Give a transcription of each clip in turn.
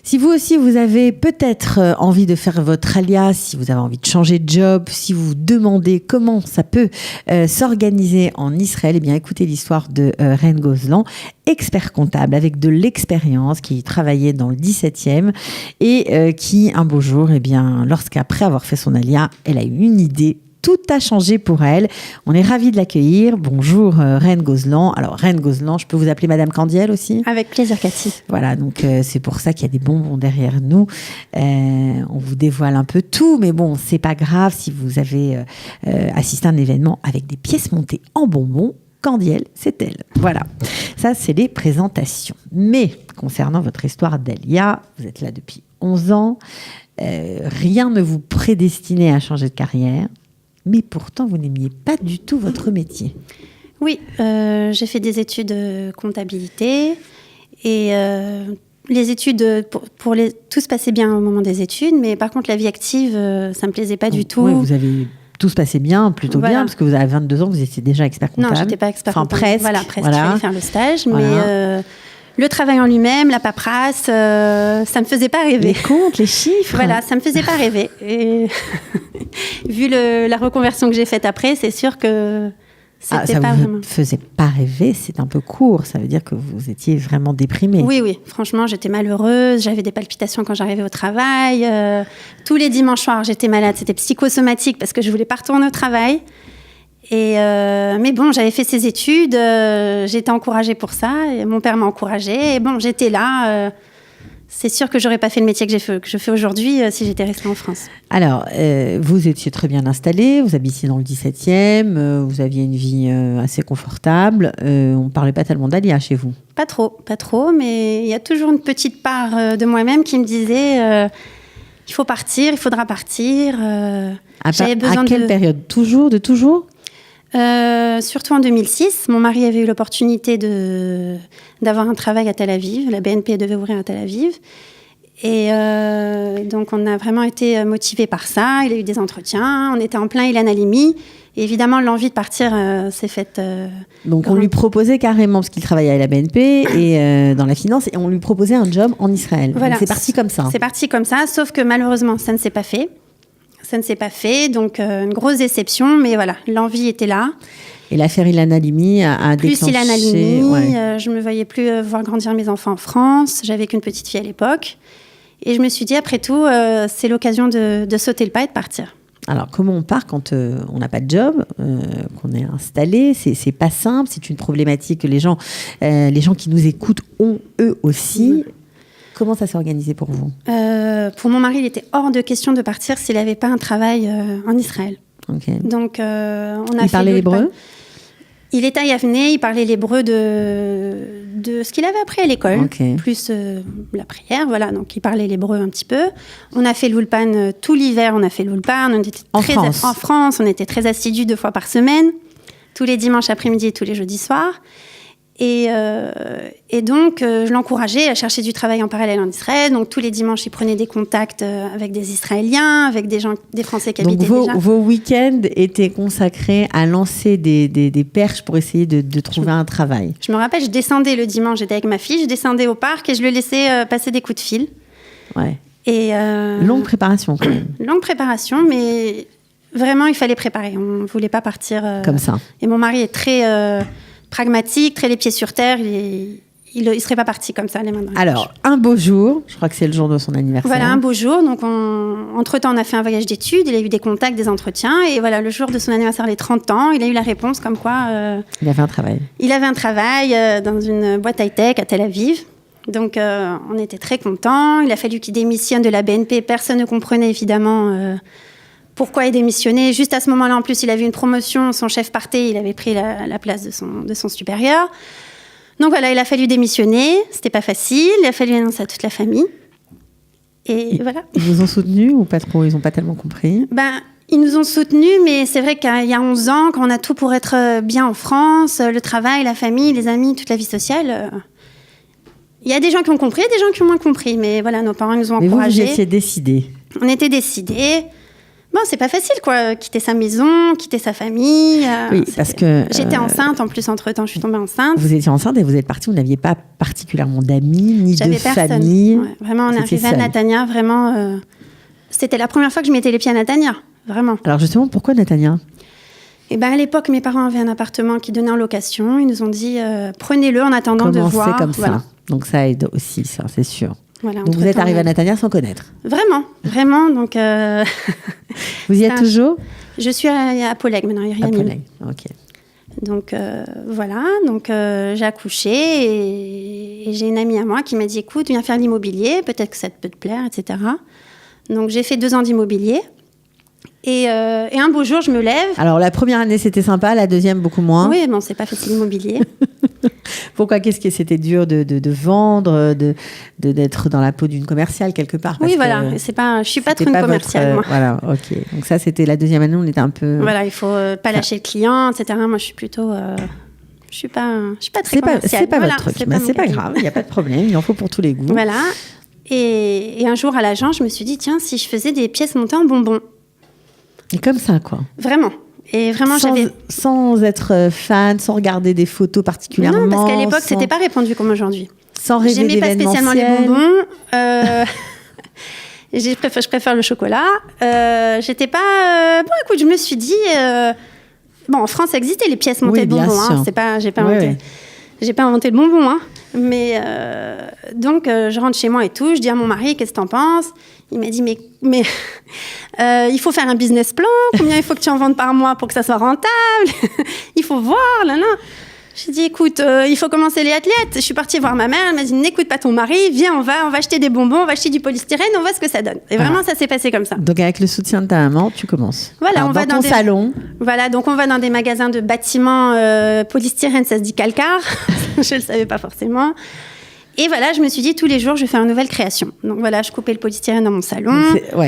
Si vous aussi, vous avez peut-être envie de faire votre alias, si vous avez envie de changer de job, si vous vous demandez comment ça peut s'organiser en Israël, eh bien, écoutez l'histoire de Reine Gozlan, expert comptable avec de l'expérience, qui travaillait dans le 17e et qui, un beau jour, eh bien, lorsqu'après avoir fait son alias, elle a eu une idée. Tout a changé pour elle. On est ravis de l'accueillir. Bonjour Reine Gozlan. Alors Reine Gozlan, je peux vous appeler Madame Candiel aussi ? Avec plaisir Cathy. Voilà, donc c'est pour ça qu'il y a des bonbons derrière nous. On vous dévoile un peu tout, mais bon, c'est pas grave si vous avez assisté à un événement avec des pièces montées en bonbons. Candiel, c'est elle. Voilà, ça c'est les présentations. Mais concernant votre histoire d'Alia, vous êtes là depuis 11 ans. Rien ne vous prédestinait à changer de carrière. Mais pourtant, vous n'aimiez pas du tout votre métier. Oui, j'ai fait des études de comptabilité et les études, tout se passait bien au moment des études, mais par contre, la vie active, ça ne me plaisait pas du tout. Oui, tout se passait bien, plutôt bien, parce que vous avez 22 ans, vous étiez déjà expert comptable. Non, je n'étais pas expert comptable. Presque. Voilà, presque. Il fallait faire le stage, mais le travail en lui-même, la paperasse, ça ne me faisait pas rêver. Les comptes, les chiffres. Voilà, ça ne me faisait pas rêver. Et vu la reconversion que j'ai faite après, c'est sûr que c'était pas vraiment... Ça ne vous faisait pas rêver, c'est un peu court. Ça veut dire que vous étiez vraiment déprimée. Oui. Franchement, j'étais malheureuse. J'avais des palpitations quand j'arrivais au travail. Tous les dimanches soirs, j'étais malade. C'était psychosomatique parce que je ne voulais pas retourner au travail. Mais bon, j'avais fait ces études, j'étais encouragée pour ça, et mon père m'a encouragée, et bon, j'étais là. C'est sûr que j'aurais pas fait le métier que je fais aujourd'hui si j'étais restée en France. Alors, vous étiez très bien installée, vous habitiez dans le 17e, vous aviez une vie assez confortable, on ne parlait pas tellement d'Alia chez vous. Pas trop, mais il y a toujours une petite part de moi-même qui me disait il faut partir, il faudra partir. J'avais besoin de quelle période ? Toujours ? Surtout en 2006, mon mari avait eu l'opportunité d'avoir un travail à Tel Aviv. La BNP devait ouvrir à Tel Aviv. Et donc, on a vraiment été motivés par ça. Il a eu des entretiens. On était en plein Ilan Halimi. Et évidemment, l'envie de partir s'est faite... donc, on lui proposait carrément, parce qu'il travaillait à la BNP et dans la finance, et on lui proposait un job en Israël. Voilà. Donc, c'est parti comme ça. C'est parti comme ça, sauf que malheureusement, ça ne s'est pas fait. Donc une grosse déception, mais voilà, l'envie était là. Et l'affaire Ilan Halimi a déclenché... Plus Ilan Halimi, je ne me voyais plus voir grandir mes enfants en France, j'avais qu'une petite fille à l'époque. Et je me suis dit, après tout, c'est l'occasion de sauter le pas et de partir. Alors, comment on part quand on n'a pas de job, qu'on est installé ? C'est pas simple, c'est une problématique que les gens qui nous écoutent ont eux aussi. Comment ça s'est organisé pour vous ? Pour mon mari, il était hors de question de partir s'il n'avait pas un travail en Israël. Okay. Donc, on a il parlait l'hébreu ? Il était à Yavne, il parlait l'hébreu de ce qu'il avait appris à l'école, plus la prière, voilà. Donc, il parlait l'hébreu un petit peu. On a fait l'Ulpan tout l'hiver, on était en France, on était très assidus 2 fois par semaine, tous les dimanches après-midi et tous les jeudis soirs. Et donc, je l'encourageais à chercher du travail en parallèle en Israël. Donc, tous les dimanches, il prenait des contacts avec des Israéliens, avec des Français qui habitaient déjà. Donc, vos week-ends étaient consacrés à lancer des perches pour essayer de trouver un travail. Je me rappelle, je descendais le dimanche, j'étais avec ma fille, je descendais au parc et je le laissais passer des coups de fil. Ouais. Et longue préparation, quand même. Longue préparation, mais vraiment, il fallait préparer. On ne voulait pas partir... comme ça. Et mon mari est très... pragmatique, très les pieds sur terre, il ne serait pas parti comme ça, les mains dans les poches. Alors, un beau jour, je crois que c'est le jour de son anniversaire. Voilà, un beau jour. Donc, entre-temps, on a fait un voyage d'études, il a eu des contacts, des entretiens. Et voilà, le jour de son anniversaire, les 30 ans, il a eu la réponse comme quoi... il avait un travail. Il avait un travail dans une boîte high-tech à Tel Aviv. Donc, on était très contents. Il a fallu qu'il démissionne de la BNP. Personne ne comprenait, évidemment... pourquoi il démissionnait. Juste à ce moment-là, en plus, il avait une promotion, son chef partait, il avait pris la place de son supérieur. Donc voilà, il a fallu démissionner, c'était pas facile, il a fallu annoncer à toute la famille. Et voilà. Ils vous ont soutenu ou pas trop ? Ils n'ont pas tellement compris ? Ils nous ont soutenus, mais c'est vrai qu'il y a 11 ans, quand on a tout pour être bien en France, le travail, la famille, les amis, toute la vie sociale... Il y a des gens qui ont compris, des gens qui ont moins compris. Mais voilà, nos parents nous ont encouragés. Mais vous étiez décidés ? On était décidés. Bon, c'est pas facile, quoi. Quitter sa maison, quitter sa famille. Oui, parce que... J'étais enceinte, en plus, entre-temps, je suis tombée enceinte. Vous étiez enceinte et vous êtes partie, vous n'aviez pas particulièrement d'amis, ni J'avais de personne. famille. Ouais, vraiment, on est arrivé à Natania, vraiment... C'était la première fois que je mettais les pieds à Natania, vraiment. Alors justement, pourquoi Natania ? Et ben à l'époque, mes parents avaient un appartement qui donnait en location. Ils nous ont dit, prenez-le en attendant de voir. Comme voilà. ça. Donc ça aide aussi, ça, c'est sûr. Voilà, donc vous êtes arrivée à Natania sans connaître. Vraiment. Donc vous y êtes toujours ? Je suis à Polleg maintenant, à Polleg, ok. Donc voilà, donc j'ai accouché et j'ai une amie à moi qui m'a dit écoute, viens faire l'immobilier, peut-être que ça peut te plaire, etc. Donc j'ai fait 2 ans d'immobilier. Et un beau jour, je me lève. Alors, la première année, c'était sympa, la deuxième, beaucoup moins. Oui, bon, c'est pas facile l'immobilier. Pourquoi ? Qu'est-ce que c'était dur de vendre, d'être dans la peau d'une commerciale quelque part ? Oui, voilà. Je suis pas trop une commerciale, moi. Voilà, ok. Donc ça, c'était la deuxième année, on était un peu... Voilà, il faut pas lâcher le client, etc. Moi, je suis plutôt... je suis pas très commerciale. C'est pas votre truc, mais c'est pas grave, il n'y a pas de problème, il en faut pour tous les goûts. Voilà. Et un jour, à l'agence, je me suis dit, tiens, si je faisais des pièces montées en bonbons. Et comme ça, quoi. Vraiment. Et vraiment, sans être fan, sans regarder des photos particulièrement. Non, parce qu'à l'époque, c'était pas répandu comme aujourd'hui. Sans rêver d'événementiel. J'aimais pas spécialement les bonbons. Je préfère le chocolat. J'étais pas... Bon, écoute, je me suis dit... Bon, en France, ça existait les pièces montées de bonbons. Hein. J'ai pas inventé. J'ai pas inventé le bonbon, hein. Mais donc, je rentre chez moi et tout. Je dis à mon mari, qu'est-ce que t'en penses ? Il m'a dit, mais il faut faire un business plan. Combien il faut que tu en vendes par mois pour que ça soit rentable ? Il faut voir, là. J'ai dit, écoute, il faut commencer les athlètes. Je suis partie voir ma mère. Elle m'a dit, n'écoute pas ton mari. Viens, on va acheter des bonbons, on va acheter du polystyrène, on voit ce que ça donne. Et vraiment, ça s'est passé comme ça. Donc, avec le soutien de ta maman, tu commences. Voilà, alors, on va dans ton salon. Voilà, donc on va dans des magasins de bâtiments polystyrène, ça se dit calcar. Je le savais pas forcément. Et voilà, je me suis dit, tous les jours, je fais une nouvelle création. Donc voilà, je coupais le polystyrène dans mon salon.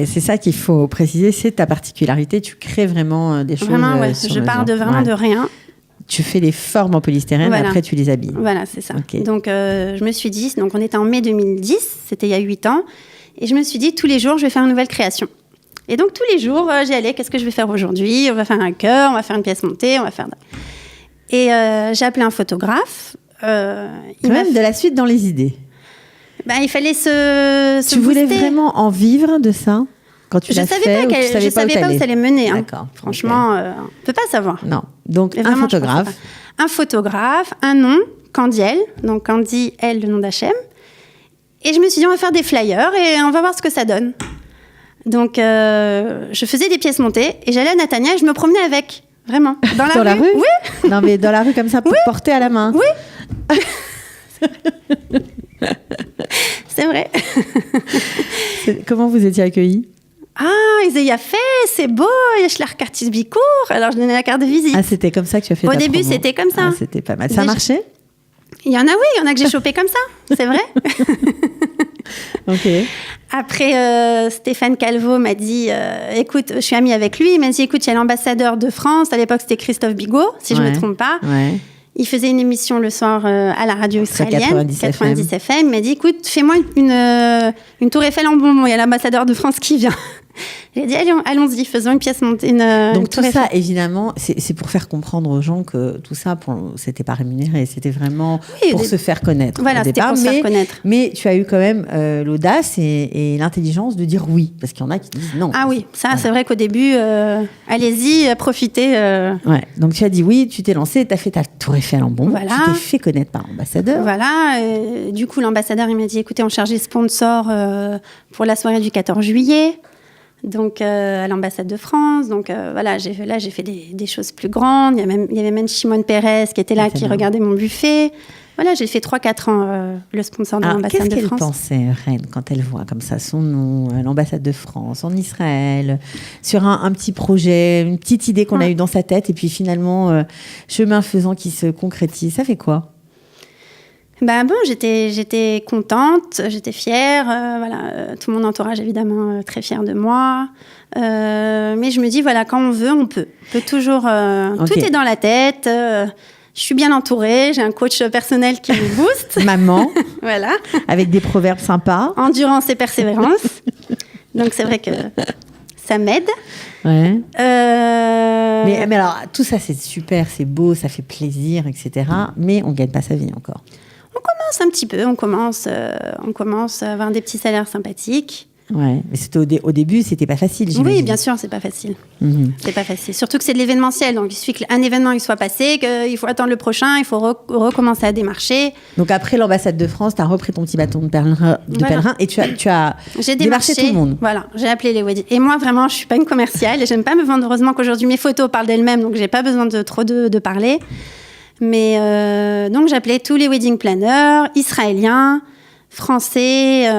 C'est ça qu'il faut préciser, c'est ta particularité. Tu crées vraiment des choses. Vraiment, je pars de rien. Tu fais des formes en polystyrène, après tu les habilles. Voilà, c'est ça. Okay. Donc je me suis dit, donc on était en mai 2010, c'était il y a 8 ans, et je me suis dit, tous les jours, je vais faire une nouvelle création. Et donc tous les jours, j'y allais, qu'est-ce que je vais faire aujourd'hui ? On va faire un cœur, on va faire une pièce montée, on va faire... Et j'ai appelé un photographe. Même de la suite dans les idées. Il fallait se Tu voulais vraiment en vivre de ça quand tu l'as fait? Je ne savais pas où ça allait mener. D'accord. Franchement, on ne peut pas savoir. Non. Donc, un photographe. Un photographe, un nom, Candy L. Donc, Candy L, le nom d'H&M. Et je me suis dit, on va faire des flyers et on va voir ce que ça donne. Donc, je faisais des pièces montées et j'allais à Natania et je me promenais avec. Vraiment. Dans la rue? Oui. Non, mais dans la rue comme ça, pour porter à la main. Oui. C'est vrai. Comment vous étiez accueillis ? Ah, ils disaient, il a fait, c'est beau, il y a Schlar Cartis Bicourt. Alors, je donnais la carte de visite. Ah, c'était comme ça que tu as fait ta promo. Au début, c'était comme ça. Ah, c'était pas mal. Ça marchait ? Il y en a que j'ai chopé comme ça, c'est vrai. Ok. Après, Stéphane Calvo m'a dit, écoute, je suis amie avec lui, il m'a dit, écoute, il y a l'ambassadeur de France, à l'époque c'était Christophe Bigot, si je ne me trompe pas. Ouais. Il faisait une émission le soir à la radio israélienne, 90 FM. Il m'a dit, écoute, fais-moi une tour Eiffel en bonbon, il y a l'ambassadeur de France qui vient. J'ai dit, allons-y, faisons une pièce montée. Donc tout ça, évidemment, c'est pour faire comprendre aux gens que tout ça, c'était pas rémunéré, c'était vraiment pour se faire connaître. Voilà, c'était pour se faire connaître. Mais tu as eu quand même l'audace et l'intelligence de dire oui, parce qu'il y en a qui disent non. Ah oui, ça, c'est vrai qu'au début, allez-y, profitez. Ouais. Donc tu as dit oui, tu t'es lancé, tu as fait ta tour Eiffel en bonbon, tu t'es fait connaître par l'ambassadeur. Voilà, du coup, l'ambassadeur, il m'a dit, écoutez, on cherche des sponsors pour la soirée du 14 juillet. Donc, à l'ambassade de France. Donc, voilà, j'ai fait des choses plus grandes. Il y avait même Shimon Peres qui était là, qui regardait mon buffet. Voilà, j'ai fait 3-4 ans le sponsor de l'ambassade de France. Qu'est-ce qu'elle pensait, Reine, quand elle voit comme ça son nom, l'ambassade de France, en Israël, sur un petit projet, une petite idée qu'on a eue dans sa tête, et puis finalement, chemin faisant qui se concrétise. Ça fait quoi ? J'étais contente, j'étais fière, voilà, tout mon entourage évidemment très fier de moi, mais je me dis voilà, quand on veut, on peut toujours, tout est dans la tête, je suis bien entourée, j'ai un coach personnel qui me booste. Maman, voilà, avec des proverbes sympas. Endurance et persévérance, donc c'est vrai que ça m'aide. Ouais. Mais alors, tout ça, c'est super, c'est beau, ça fait plaisir, etc. Mais on ne gagne pas sa vie encore. On commence un petit peu, on commence à avoir des petits salaires sympathiques. Ouais, mais c'était au début, c'était pas facile, j'imagine. Oui, bien sûr, c'est pas facile. C'est pas facile. Surtout que c'est de l'événementiel, donc il suffit qu'un événement il soit passé, qu'il faut attendre le prochain, il faut recommencer à démarcher. Donc après l'ambassade de France, tu as repris ton petit bâton de pèlerin et tu as démarché tout le monde. Voilà, j'ai appelé les wedding. Et moi, vraiment, je suis pas une commerciale et j'aime pas me vendre. Heureusement qu'aujourd'hui, mes photos parlent d'elles-mêmes, donc j'ai pas besoin de trop de parler. Mais donc j'appelais tous les wedding planners, israéliens, français.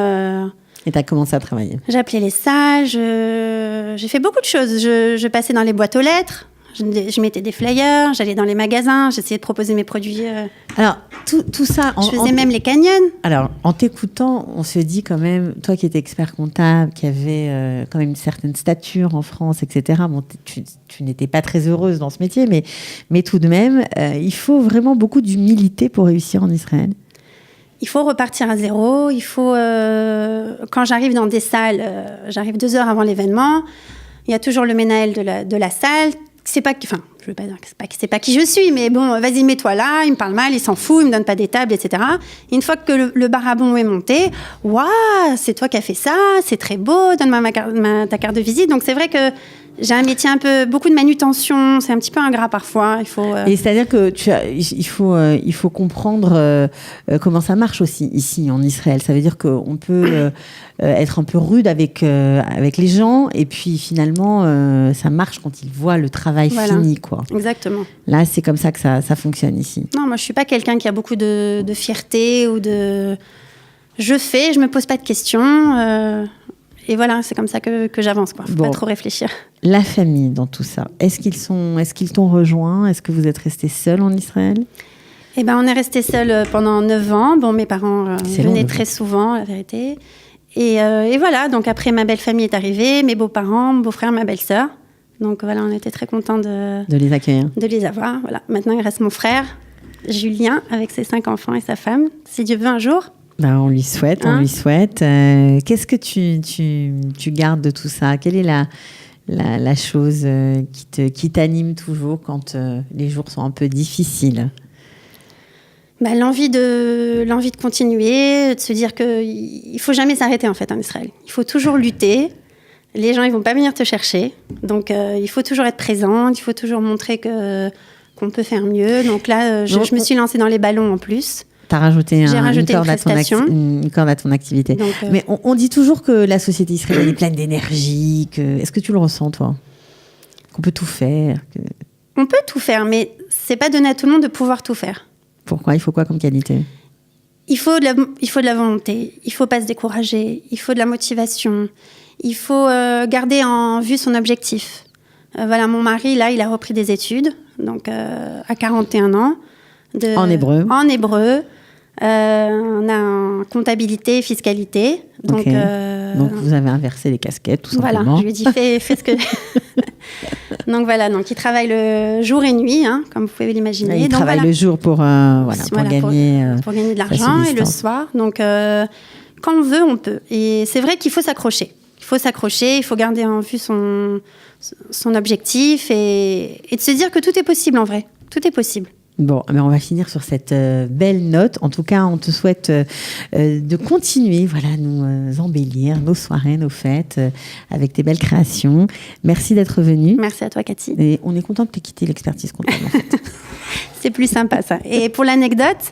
Et tu as commencé à travailler. J'appelais les salles, j'ai fait beaucoup de choses. Je passais dans les boîtes aux lettres, je mettais des flyers, j'allais dans les magasins, j'essayais de proposer mes produits. Alors, tout ça... Je faisais même les canyons. Alors, en t'écoutant, on se dit quand même, toi qui étais expert comptable, qui avait quand même une certaine stature en France, etc., bon, tu n'étais pas très heureuse dans ce métier, mais tout de même, il faut vraiment beaucoup d'humilité pour réussir en Israël. Il faut repartir à zéro. Il faut, quand j'arrive dans des salles, j'arrive 2 heures avant l'événement. Il y a toujours le ménaël de la salle. Je veux pas dire que c'est pas qui je suis, mais bon, vas-y, mets-toi là. Il me parle mal, il s'en fout, il me donne pas des tables, etc. Et une fois que le bar à bon est monté, waouh, c'est toi qui as fait ça, c'est très beau. Donne-moi ta carte de visite. Donc c'est vrai que j'ai un métier beaucoup de manutention, c'est un petit peu ingrat parfois. Et c'est-à-dire que il faut comprendre comment ça marche aussi ici en Israël. Ça veut dire qu'on peut être un peu rude avec les gens et puis finalement ça marche quand ils voient le travail fini, quoi. Exactement. Là, c'est comme ça que ça fonctionne ici. Non, moi je suis pas quelqu'un qui a beaucoup de fierté ou de. Je me pose pas de questions. Et voilà, c'est comme ça que j'avance, quoi. Faut pas trop réfléchir. La famille dans tout ça, est-ce qu'ils t'ont rejoint? Est-ce que vous êtes restés seuls en Israël? Eh ben, on est restés seuls pendant 9 ans. Bon, mes parents venaient très souvent, la vérité. Et voilà, donc après, ma belle famille est arrivée, mes beaux-parents, mon beau-frère, ma belle-sœur. Donc voilà, on était très contents de les accueillir. De les avoir, voilà. Maintenant, il reste mon frère, Julien, avec ses 5 enfants et sa femme, si Dieu veut un jour. Ben, on lui souhaite, on lui souhaite. Qu'est-ce que tu gardes de tout ça? Quelle est la chose qui t'anime toujours quand les jours sont un peu difficiles? Ben, l'envie de continuer, de se dire qu'il ne faut jamais s'arrêter en fait en Israël. Il faut toujours lutter. Les gens, ils ne vont pas venir te chercher. Donc, il faut toujours être présente. Il faut toujours montrer qu'on peut faire mieux. Donc là, je me suis lancée dans les ballons en plus. T'as rajouté une corde à ton activité. Donc, mais on dit toujours que la société israélienne est pleine d'énergie. Est-ce que tu le ressens, toi? Qu'on peut tout faire? On peut tout faire, mais c'est pas donné à tout le monde de pouvoir tout faire. Pourquoi? Il faut quoi comme qualité? Il faut de la volonté. Il faut pas se décourager. Il faut de la motivation. Il faut garder en vue son objectif. Voilà, mon mari, là, il a repris des études, donc à 41 ans. En hébreu. En hébreu. On a en comptabilité et fiscalité. Donc, donc, vous avez inversé les casquettes, tout simplement. Voilà, je lui ai dit, fais ce que... Donc, voilà, donc, il travaille le jour et nuit, hein, comme vous pouvez l'imaginer. Il travaille le jour pour gagner de l'argent et le soir. Donc, quand on veut, on peut. Et c'est vrai qu'il faut s'accrocher. Il faut garder en vue son objectif et de se dire que tout est possible, en vrai. Tout est possible. Bon, mais on va finir sur cette belle note. En tout cas, on te souhaite de continuer, voilà, nous embellir nos soirées, nos fêtes avec tes belles créations. Merci d'être venue. Merci à toi, Cathy. Et on est content que tu aies quitté l'expertise comptable, en fait. C'est plus sympa, ça. Et pour l'anecdote,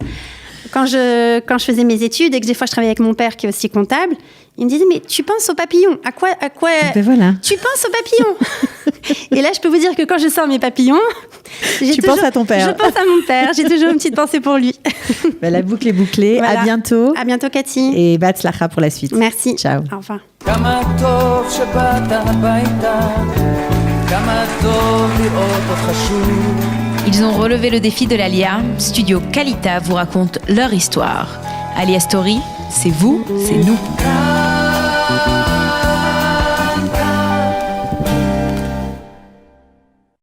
quand je faisais mes études et que des fois je travaillais avec mon père qui est aussi comptable, il me disait, mais tu penses aux papillons. À quoi ben voilà. Tu penses aux papillons. Et là, je peux vous dire que quand je sors mes papillons, penses à ton père. Je pense à mon père. J'ai toujours une petite pensée pour lui. Ben, la boucle est bouclée. Voilà. À bientôt. À bientôt, Cathy. Et Batzlacha pour la suite. Merci. Ciao. Au revoir. Ils ont relevé le défi de l'Alia. Studio Kalita vous raconte leur histoire. Alia Story, c'est vous, c'est nous.